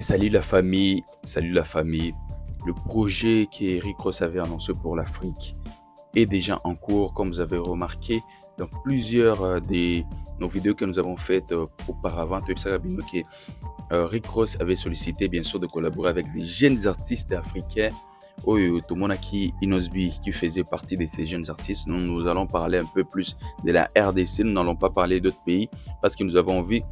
Salut la famille. Le projet qu'Eric Ross avait annoncé pour l'Afrique est déjà en cours, comme vous avez remarqué dans plusieurs de nos vidéos que nous avons faites auparavant. Tu sais bien que Rick Ross avait sollicité bien sûr de collaborer avec des jeunes artistes africains. Tout le monde qui Inosbi qui faisait partie de ces jeunes artistes. Nous allons parler un peu plus de la RDC. Nous n'allons pas parler d'autres pays parce que nous avons envie,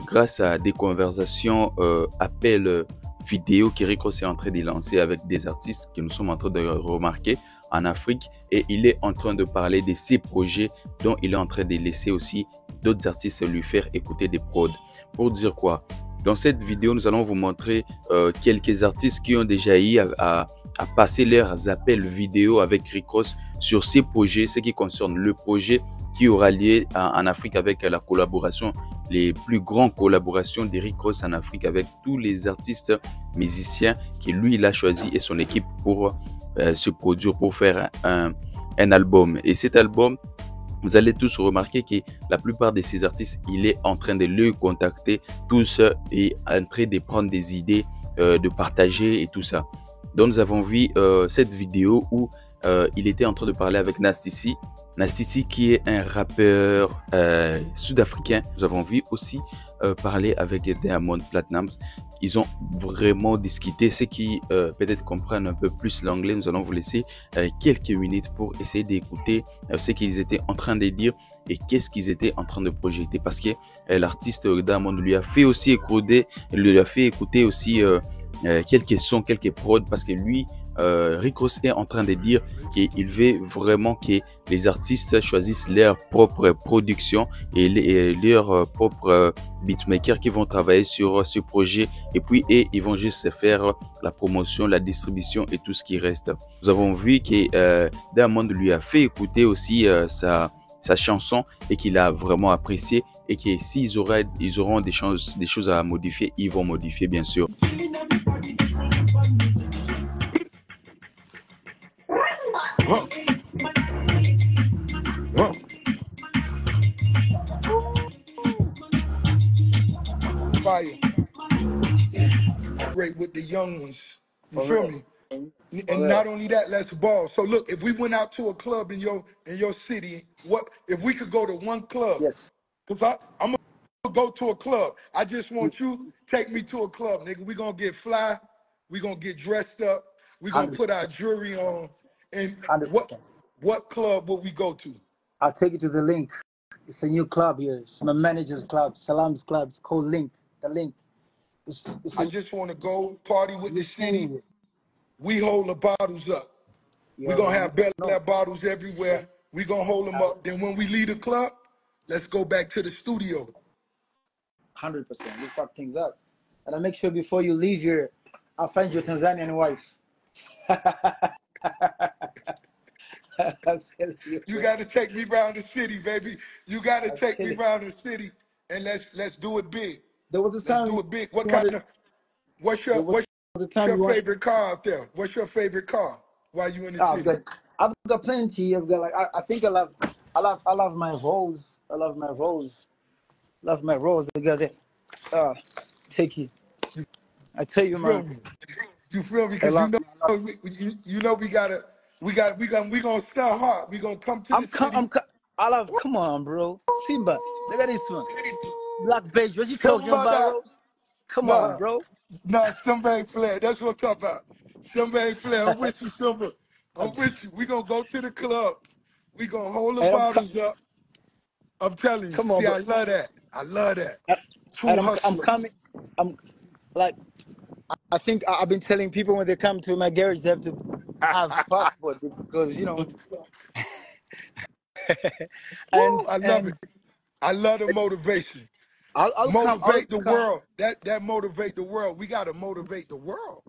grâce à des conversations, appels vidéo qu'Eric Ross est en train de lancer avec des artistes que nous sommes en train de remarquer en Afrique, et il est en train de parler de ses projets dont il est en train de laisser aussi d'autres artistes lui faire écouter des prods. Pour dire quoi? Dans cette vidéo, nous allons vous montrer quelques artistes qui ont déjà eu à passer leurs appels vidéo avec Rick Ross sur ces projets, ce qui concerne le projet qui aura lieu en Afrique avec la collaboration, les plus grandes collaborations d'Eric Ross en Afrique avec tous les artistes musiciens que lui il a choisi et son équipe pour se produire, pour faire un album. Et cet album, vous allez tous remarquer que la plupart de ces artistes, il est en train de les contacter tous et en train de prendre des idées, de partager et tout ça. Donc nous avons vu cette vidéo où il était en train de parler avec Nasty C, qui est un rappeur sud-africain. Nous avons vu aussi parler avec Diamond Platnumz. Ils ont vraiment discuté. Ceux qui peut-être comprennent un peu plus l'anglais, nous allons vous laisser quelques minutes pour essayer d'écouter ce qu'ils étaient en train de dire et qu'est-ce qu'ils étaient en train de projeter. Parce que l'artiste Diamond lui a fait aussi écouter aussi quelques sons, quelques prods, parce que lui, Rick Ross est en train de dire qu'il veut vraiment que les artistes choisissent leur propre production et leur propre beatmaker qui vont travailler sur ce projet, et puis ils vont juste faire la promotion, la distribution et tout ce qui reste. Nous avons vu que Diamond lui a fait écouter aussi sa chanson et qu'il a vraiment apprécié, et que s'ils auront des choses à modifier, ils vont modifier bien sûr. Fire. Great with the young ones. You feel me? And not only that, let's ball. So look, if we went out to a club in your city, what if we could go to one club? Yes. Because I'm gonna go to a club. I just want you take me to a club, nigga. We gonna get fly. We gonna get dressed up. We gonna put our jewelry on. And 100%. what club will we go to? I'll take you to the Link. It's a new club here. It's my manager's club, Salam's club. It's called Link. The Link. I just want to go party with the city. We hold the bottles up. We're going to have Bel Air bottles everywhere. We're going to hold them up. Then when we leave the club, let's go back to the studio. 100%. We fuck things up. And I make sure before you leave here, I'll find your Tanzanian wife. You got to take me around the city, baby. You got to take me around the city, and let's do it big. There was a time. Let's do it big. What's your favorite car out there? What's your favorite car while you in the city? I've got plenty. I've got I think I love my Rolls. I love my Rolls. Love my Rolls. I got it. Take it. I tell you, man. You feel me? Because you know we gonna start hard. We gonna come to the city. Come on, bro. Simba, look at this one. Black Beige. What you talking about, Rose? Come on, bro. Nah, Simba ain't playing. That's what I'm talking about. Simba ain't playing. I'm with you, Simba. I'm with you. We gonna go to the club. We gonna hold the bottles up. I'm telling you. Come on, see, bro. I love that. I love that. I'm coming. I'm like, I think I've been telling people when they come to my garage they have to have passport, because you know. I love it. I love the motivation. I'll motivate the world. That motivate the world. We gotta motivate the world.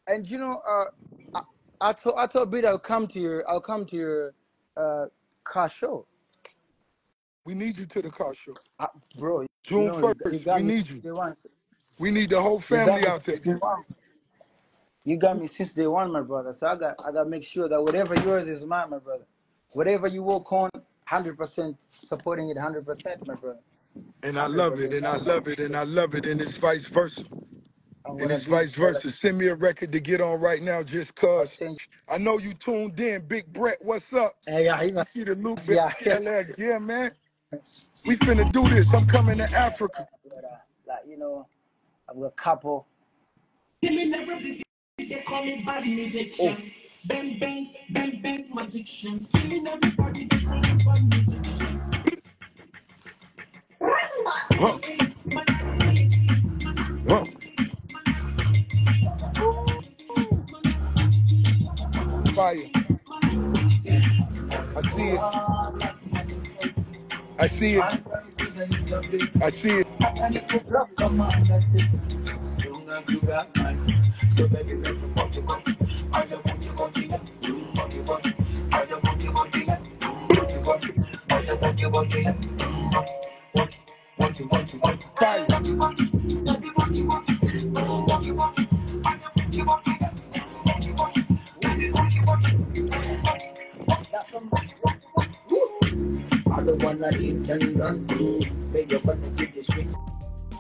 And you know, I told Brit I'll come to your car show. We need you to the car show, bro. June 1st. We need you. We need the whole family out there. You got me since day one, my brother. So I got to make sure that whatever yours is mine, my brother. Whatever you work on, 100% supporting it, 100%, my brother. And I love it, and I love it, and I love it, and it's vice versa. And it's vice versa. Send me a record to get on right now just cause. I know you tuned in. Big Brett, what's up? I see the Luke yeah, man. We finna do this. I'm coming to Africa. Like, you know, I'm a couple. They call me bad musician. Bang, bang, bang, bang, my diction. Killing everybody, they call me bad musician. Huh. Huh. Fire. I see it. I see it. I see it. Fire.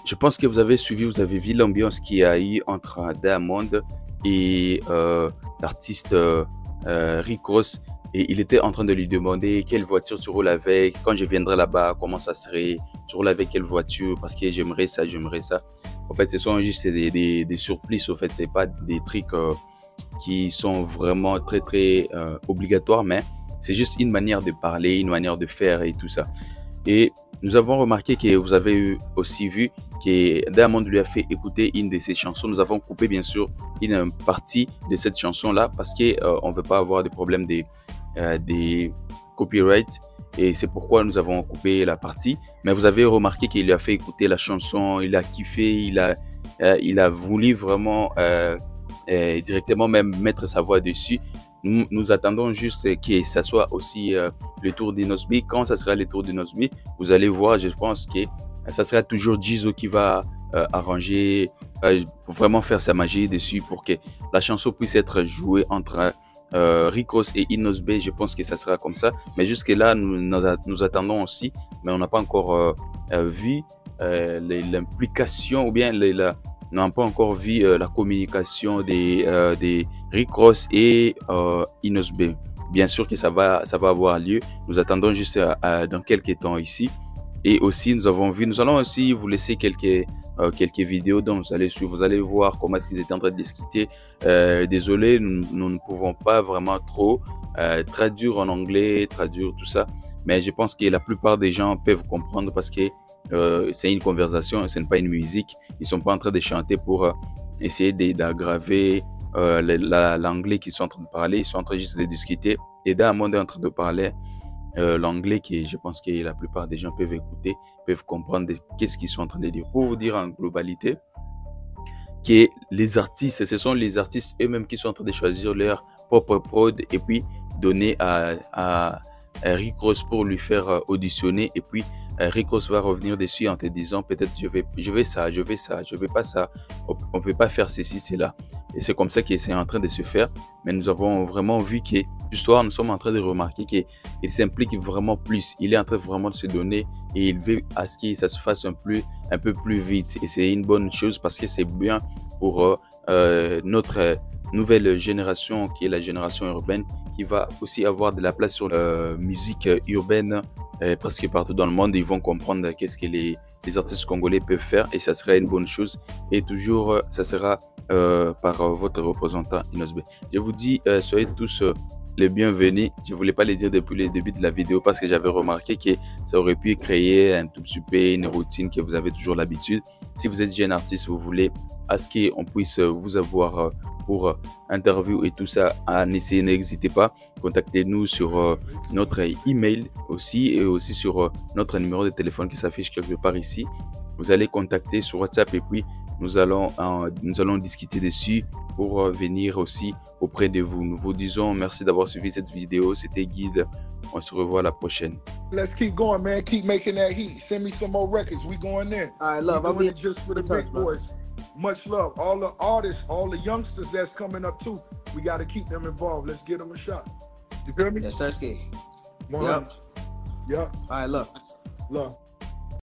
Je pense que vous avez suivi, vous avez vu l'ambiance qu'il y a eu entre Diamond et l'artiste Rick Ross. Et il était en train de lui demander quelle voiture tu roules avec, quand je viendrai là-bas, comment ça serait, tu roules avec quelle voiture, parce que j'aimerais ça, j'aimerais ça. En fait, ce sont juste des surprises, en fait, c'est pas des trucs qui sont vraiment très, très obligatoires, mais c'est juste une manière de parler, une manière de faire et tout ça. Et nous avons remarqué que vous avez aussi vu que Diamond lui a fait écouter une de ses chansons. Nous avons coupé bien sûr une partie de cette chanson-là parce qu'on ne veut pas avoir des problèmes des copyrights. Et c'est pourquoi nous avons coupé la partie. Mais vous avez remarqué qu'il lui a fait écouter la chanson, il a kiffé, il a voulu vraiment directement même mettre sa voix dessus. Nous attendons juste que ça soit aussi le tour d'Inosby. Quand ça sera le tour d'Inosby, vous allez voir, je pense que ça sera toujours Jizo qui va arranger, vraiment faire sa magie dessus pour que la chanson puisse être jouée entre Rick Ross et Inosby. Je pense que ça sera comme ça. Mais jusque là, nous attendons aussi, mais on n'a pas encore vu l'implication ou bien n'ont pas encore vu la communication des Rick Ross et Inosby. Bien sûr que ça va avoir lieu. Nous attendons juste dans quelques temps ici. Et aussi, nous allons aussi vous laisser quelques vidéos dont vous allez suivre. Vous allez voir comment est-ce qu'ils étaient en train de discuter. Désolé, nous ne pouvons pas vraiment trop traduire en anglais, traduire tout ça. Mais je pense que la plupart des gens peuvent comprendre parce que c'est une conversation, ce n'est pas une musique. Ils ne sont pas en train de chanter pour essayer d'aggraver l'anglais qu'ils sont en train de parler. Ils sont en train juste de discuter. Et Diamond est en train de parler l'anglais qui, je pense que la plupart des gens peuvent écouter, peuvent comprendre qu'est-ce qu'ils sont en train de dire. Pour vous dire en globalité que les artistes, ce sont les artistes eux-mêmes qui sont en train de choisir leur propre prod et puis donner à Rick Ross pour lui faire auditionner et puis Rick Ross va revenir dessus en te disant peut-être je vais ça, je vais pas ça, on peut pas faire ceci, cela. Et c'est comme ça que c'est en train de se faire. Mais nous avons vraiment vu que l'histoire, nous sommes en train de remarquer qu'il s'implique vraiment plus. Il est en train vraiment de se donner et il veut à ce que ça se fasse un peu plus vite. Et c'est une bonne chose parce que c'est bien pour notre nouvelle génération qui est la génération urbaine qui va aussi avoir de la place sur la musique urbaine presque partout dans le monde. Ils vont comprendre qu'est-ce que les artistes congolais peuvent faire et ça serait une bonne chose. Et toujours, ça sera par votre représentant Inosby. Je vous dis, soyez tous les bienvenus. Je ne voulais pas les dire depuis le début de la vidéo parce que j'avais remarqué que ça aurait pu créer un tout petit peu une routine que vous avez toujours l'habitude. Si vous êtes jeune artiste, vous voulez à ce qu'on puisse vous avoir pour interview et tout ça, n'hésitez pas, contactez-nous sur notre email aussi et aussi sur notre numéro de téléphone qui s'affiche quelque part ici. Vous allez contacter sur WhatsApp et puis nous allons discuter dessus pour venir aussi auprès de vous. Nous vous disons merci d'avoir suivi cette vidéo. C'était Guide. On se revoit la prochaine. Let's keep going, man. Keep making that heat. Send me some more records. We going there. All right, love. We're doing it just for the big boys. Much love. All the artists, all the youngsters that's coming up too. We got to keep them involved. Let's get them a shot. You feel me? Yes, sir. Yep. Yep. All right, look. Love.